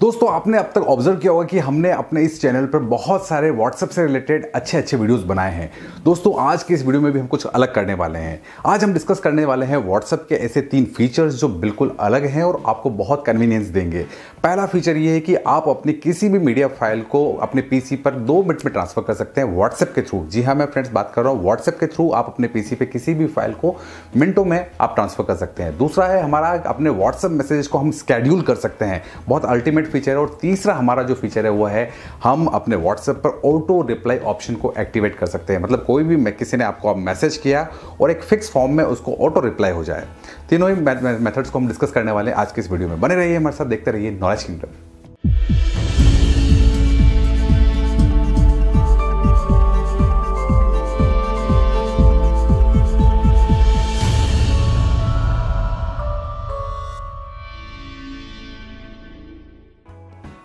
दोस्तों आपने अब तक ऑब्जर्व किया होगा कि हमने अपने इस चैनल पर बहुत सारे व्हाट्सएप से रिलेटेड अच्छे अच्छे वीडियोस बनाए हैं। दोस्तों आज के इस वीडियो में भी हम कुछ अलग करने वाले हैं। आज हम डिस्कस करने वाले हैं व्हाट्सएप के ऐसे 3 फीचर्स जो बिल्कुल अलग हैं और आपको बहुत कन्वीनियंस देंगे। पहला फीचर ये है कि आप अपनी किसी भी मीडिया फाइल को अपने पीसी पर 2 मिनट में ट्रांसफर कर सकते हैं व्हाट्सएप के थ्रू। जी हाँ, मैं फ्रेंड्स बात कर रहा हूँ व्हाट्सएप के थ्रू आप अपने पीसी पे किसी भी फाइल को मिनटों में आप ट्रांसफर कर सकते हैं। दूसरा है हमारा अपने व्हाट्सएप मैसेजेस को हम स्केड्यूल कर सकते हैं, बहुत अल्टीमेट फीचर है। और तीसरा हमारा जो फीचर है वो है हम अपने व्हाट्सएप पर ऑटो रिप्लाई ऑप्शन को एक्टिवेट कर सकते हैं। मतलब कोई भी किसी ने आपको मैसेज किया और एक फिक्स फॉर्म में उसको ऑटो रिप्लाई हो जाए। तीनों ही मेथड्स को हम डिस्कस करने वाले हैं आज के इस वीडियो में। बने रहिए हमारे साथ, देखते रहिए नॉलेज किंगडम।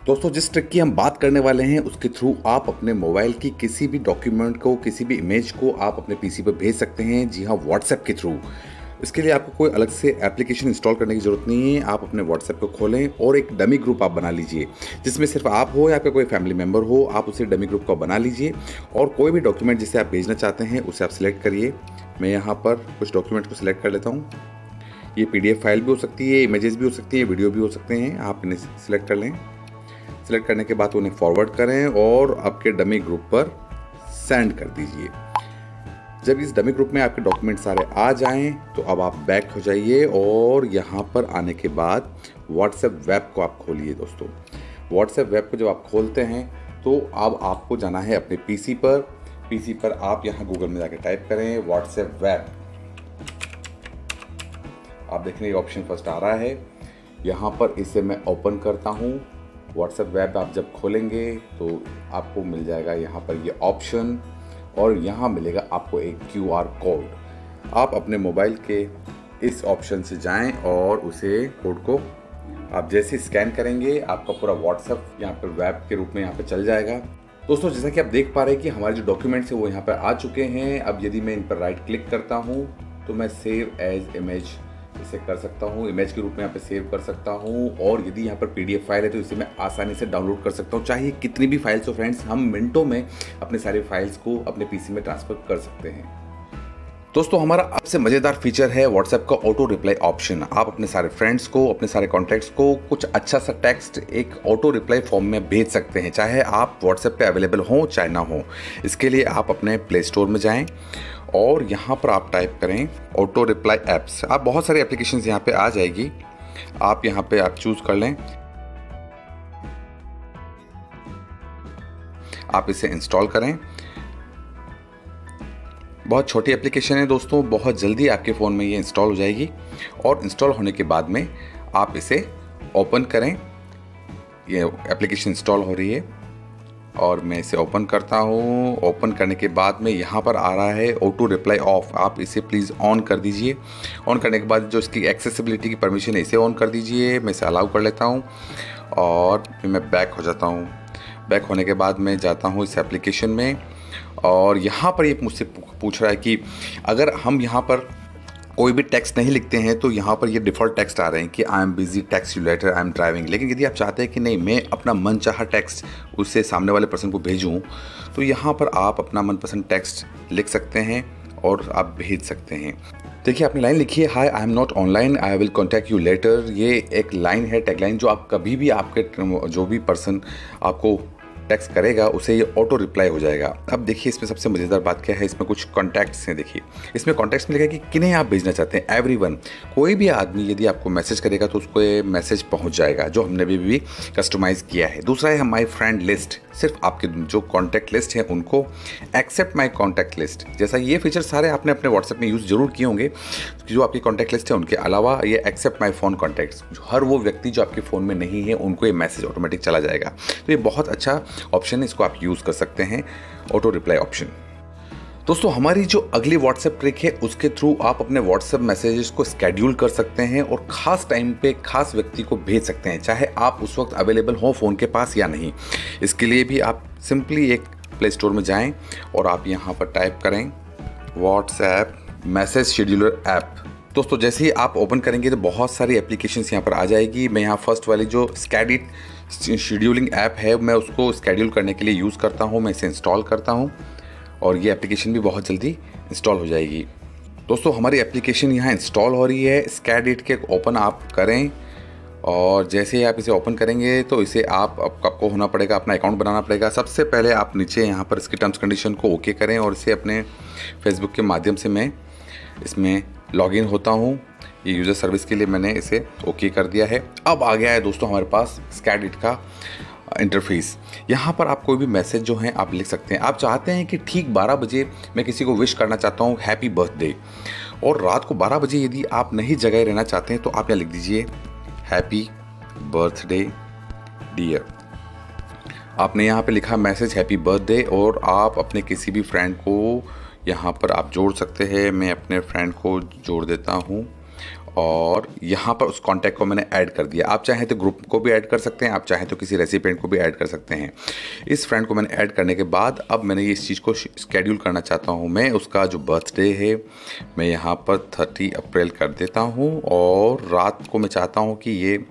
दोस्तों जिस ट्रिक की हम बात करने वाले हैं उसके थ्रू आप अपने मोबाइल की किसी भी डॉक्यूमेंट को, किसी भी इमेज को आप अपने पीसी पर भेज सकते हैं। जी हाँ, व्हाट्सएप के थ्रू। इसके लिए आपको कोई अलग से एप्लीकेशन इंस्टॉल करने की ज़रूरत नहीं है। आप अपने व्हाट्सएप को खोलें और एक डमी ग्रुप आप बना लीजिए जिसमें सिर्फ आप हो या आपका कोई फैमिली मेम्बर हो। आप उसे डमी ग्रुप को बना लीजिए और कोई भी डॉक्यूमेंट जिसे आप भेजना चाहते हैं उसे आप सिलेक्ट करिए। मैं यहाँ पर कुछ डॉक्यूमेंट को सिलेक्ट कर लेता हूँ। ये PDF फाइल भी हो सकती है, इमेजेस भी हो सकती है, वीडियो भी हो सकते हैं। आप इन्हें सिलेक्ट कर लें। सिलेक्ट करने के बाद उन्हें फॉरवर्ड करें और आपके डमी ग्रुप पर सेंड कर दीजिए। जब इस डमी ग्रुप में आपके डॉक्यूमेंट सारे आ जाएं तो अब आप बैक हो जाइए और यहाँ पर आने के बाद व्हाट्सएप वेब को आप खोलिए। दोस्तों व्हाट्सएप वेब को जब आप खोलते हैं तो अब आपको जाना है अपने पीसी पर आप यहाँ गूगल में जाकर टाइप करें व्हाट्सएप वेब। आप देख रहे हैं ऑप्शन फर्स्ट आ रहा है। यहाँ पर इसे मैं ओपन करता हूँ। व्हाट्सएप वेब आप जब खोलेंगे तो आपको मिल जाएगा यहाँ पर ये ऑप्शन और यहाँ मिलेगा आपको एक QR कोड। आप अपने मोबाइल के इस ऑप्शन से जाएं और उसे कोड को आप जैसे स्कैन करेंगे आपका पूरा व्हाट्सएप यहाँ पर वेब के रूप में यहाँ पर चल जाएगा। दोस्तों जैसा कि आप देख पा रहे हैं कि हमारे जो डॉक्यूमेंट्स हैं वो यहाँ पर आ चुके हैं। अब यदि मैं इन पर राइट क्लिक करता हूँ तो मैं सेव एज इमेज इसे कर सकता हूँ, इमेज के रूप में यहाँ पे सेव कर सकता हूँ। और यदि यहाँ पर PDF फाइल है तो इसे मैं आसानी से डाउनलोड कर सकता हूँ। चाहे कितनी भी फाइल्स हो फ्रेंड्स, हम मिनटों में अपने सारे फाइल्स को अपने पीसी में ट्रांसफर कर सकते हैं। दोस्तों हमारा अब से मज़ेदार फीचर है व्हाट्सएप का ऑटो रिप्लाई ऑप्शन। आप अपने सारे फ्रेंड्स को, अपने सारे कॉन्टैक्ट्स को कुछ अच्छा सा टेक्स्ट एक ऑटो रिप्लाई फॉर्म में भेज सकते हैं, चाहे आप व्हाट्सएप पे अवेलेबल हो चाहे ना हो। इसके लिए आप अपने प्ले स्टोर में जाएं और यहाँ पर आप टाइप करें ऑटो रिप्लाई ऐप्स। आप बहुत सारी एप्लीकेशंस यहाँ पे आ जाएगी, आप यहाँ पे आप चूज़ कर लें। आप इसे इंस्टॉल करें। बहुत छोटी एप्लीकेशन है दोस्तों, बहुत जल्दी आपके फ़ोन में ये इंस्टॉल हो जाएगी। और इंस्टॉल होने के बाद में आप इसे ओपन करें। ये एप्लीकेशन इंस्टॉल हो रही है और मैं इसे ओपन करता हूँ। ओपन करने के बाद में यहाँ पर आ रहा है ऑटो रिप्लाई ऑफ। आप इसे प्लीज़ ऑन कर दीजिए। ऑन करने के बाद जो इसकी एक्सेसिबिलिटी की परमिशन है इसे ऑन कर दीजिए। मैं इसे अलाउ कर लेता हूँ और फिर मैं बैक हो जाता हूँ। बैक होने के बाद मैं जाता हूँ इस एप्लीकेशन में और यहाँ पर ये मुझसे पूछ रहा है कि अगर हम यहाँ पर कोई भी टेक्स्ट नहीं लिखते हैं तो यहाँ पर ये डिफ़ॉल्ट टेक्स्ट आ रहे हैं कि I am busy, text you later, I am driving. लेकिन यदि आप चाहते हैं कि नहीं मैं अपना मनचाहा टेक्स्ट उससे सामने वाले पर्सन को भेजूँ तो यहाँ पर आप अपना मनपसंद टेक्स्ट लिख सकते हैं और आप भेज सकते हैं। देखिए आपने लाइन लिखी है, high I am not online, I will contact you later. ये एक लाइन है, टैगलाइन, जो आप कभी भी आपके जो भी पर्सन आपको टेक्स्ट करेगा उसे ये ऑटो रिप्लाई हो जाएगा। अब देखिए इसमें सबसे मज़ेदार बात क्या है, इसमें कुछ कॉन्टैक्ट्स हैं। देखिए इसमें कॉन्टैक्ट्स में लिखा है कि किन्हें आप भेजना चाहते हैं, एवरीवन। कोई भी आदमी यदि आपको मैसेज करेगा तो उसको ये मैसेज पहुंच जाएगा जो हमने भी कस्टमाइज़ किया है। दूसरा है माई फ्रेंड लिस्ट, सिर्फ आपके जो कॉन्टैक्ट लिस्ट है उनको एक्सेप्ट माई कॉन्टैक्ट लिस्ट। जैसा ये फीचर सारे आपने अपने व्हाट्सएप में यूज़ जरूर किए होंगे। जो आपकी कॉन्टैक्ट लिस्ट है उनके अलावा ये एक्सेप्ट माई फ़ोन कॉन्टैक्ट्स, हर वो व्यक्ति जो आपके फ़ोन में नहीं है उनको ये मैसेज ऑटोमेटिक चला जाएगा। तो ये बहुत अच्छा ऑप्शन है, इसको आप यूज़ कर सकते हैं, ऑटो रिप्लाई ऑप्शन। दोस्तों हमारी जो अगली व्हाट्सएप ट्रिक है उसके थ्रू आप अपने व्हाट्सएप मैसेजेस को स्केड्यूल कर सकते हैं और ख़ास टाइम पे खास व्यक्ति को भेज सकते हैं, चाहे आप उस वक्त अवेलेबल हो फ़ोन के पास या नहीं। इसके लिए भी आप सिंपली एक प्ले स्टोर में जाएं और आप यहाँ पर टाइप करें व्हाट्सएप मैसेज शेड्यूलर ऐप। दोस्तों जैसे ही आप ओपन करेंगे तो बहुत सारी एप्लीकेशंस यहाँ पर आ जाएगी। मैं यहाँ फर्स्ट वाली जो स्कैडिट शेड्यूलिंग ऐप है, मैं उसको स्केड्यूल करने के लिए यूज़ करता हूँ। मैं इसे इंस्टॉल करता हूँ और ये एप्लीकेशन भी बहुत जल्दी इंस्टॉल हो जाएगी। दोस्तों हमारी एप्लीकेशन यहाँ इंस्टॉल हो रही है। स्कैडिट के ओपन आप करें और जैसे ही आप इसे ओपन करेंगे तो इसे आपको होना पड़ेगा, अपना अकाउंट बनाना पड़ेगा। सबसे पहले आप नीचे यहाँ पर इसकी टर्म्स कंडीशन को ओके करें और इसे अपने फेसबुक के माध्यम से मैं इसमें लॉगिन होता हूँ। ये यूज़र सर्विस के लिए मैंने इसे ओके कर दिया है। अब आ गया है दोस्तों हमारे पास स्कैडिट का इंटरफेस। यहाँ पर आप कोई भी मैसेज जो है आप लिख सकते हैं। आप चाहते हैं कि ठीक 12 बजे मैं किसी को विश करना चाहता हूँ हैप्पी बर्थडे, और रात को 12 बजे यदि आप नहीं जगह रहना चाहते हैं तो आप यहाँ लिख दीजिए हैप्पी बर्थडे डियर। आपने यहाँ पे लिखा मैसेज हैप्पी बर्थडे और आप अपने किसी भी फ्रेंड को यहाँ पर आप जोड़ सकते हैं। मैं अपने फ्रेंड को जोड़ देता हूँ और यहाँ पर उस कॉन्टैक्ट को मैंने ऐड कर दिया। आप चाहें तो ग्रुप को भी ऐड कर सकते हैं, आप चाहें तो किसी रेसिपिएंट को भी ऐड कर सकते हैं। इस फ्रेंड को मैंने ऐड करने के बाद अब मैंने इस चीज़ को स्केड्यूल करना चाहता हूँ। मैं उसका जो बर्थडे है मैं यहाँ पर 30 अप्रैल कर देता हूँ और रात को मैं चाहता हूँ कि ये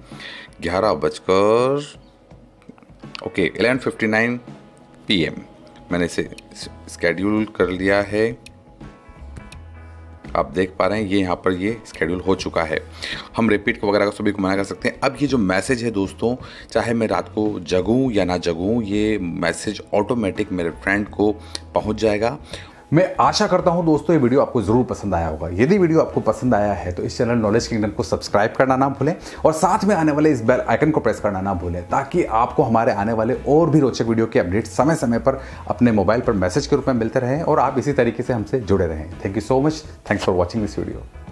11:59 PM मैंने इसे स्केड्यूल कर लिया है। आप देख पा रहे हैं ये यहाँ पर ये स्केड्यूल हो चुका है। हम रिपीट वगैरह का सभी को मना कर सकते हैं। अब ये जो मैसेज है दोस्तों, चाहे मैं रात को जगूं या ना जगूं, ये मैसेज ऑटोमेटिक मेरे फ्रेंड को पहुंच जाएगा। मैं आशा करता हूं दोस्तों ये वीडियो आपको ज़रूर पसंद आया होगा। यदि वीडियो आपको पसंद आया है तो इस चैनल नॉलेज किंगडम को सब्सक्राइब करना ना भूलें और साथ में आने वाले इस बेल आइकन को प्रेस करना ना भूलें, ताकि आपको हमारे आने वाले और भी रोचक वीडियो के अपडेट समय समय पर अपने मोबाइल पर मैसेज के रूप में मिलते रहें और आप इसी तरीके से हमसे जुड़े रहें। Thank you so much. Thanks for watching this video.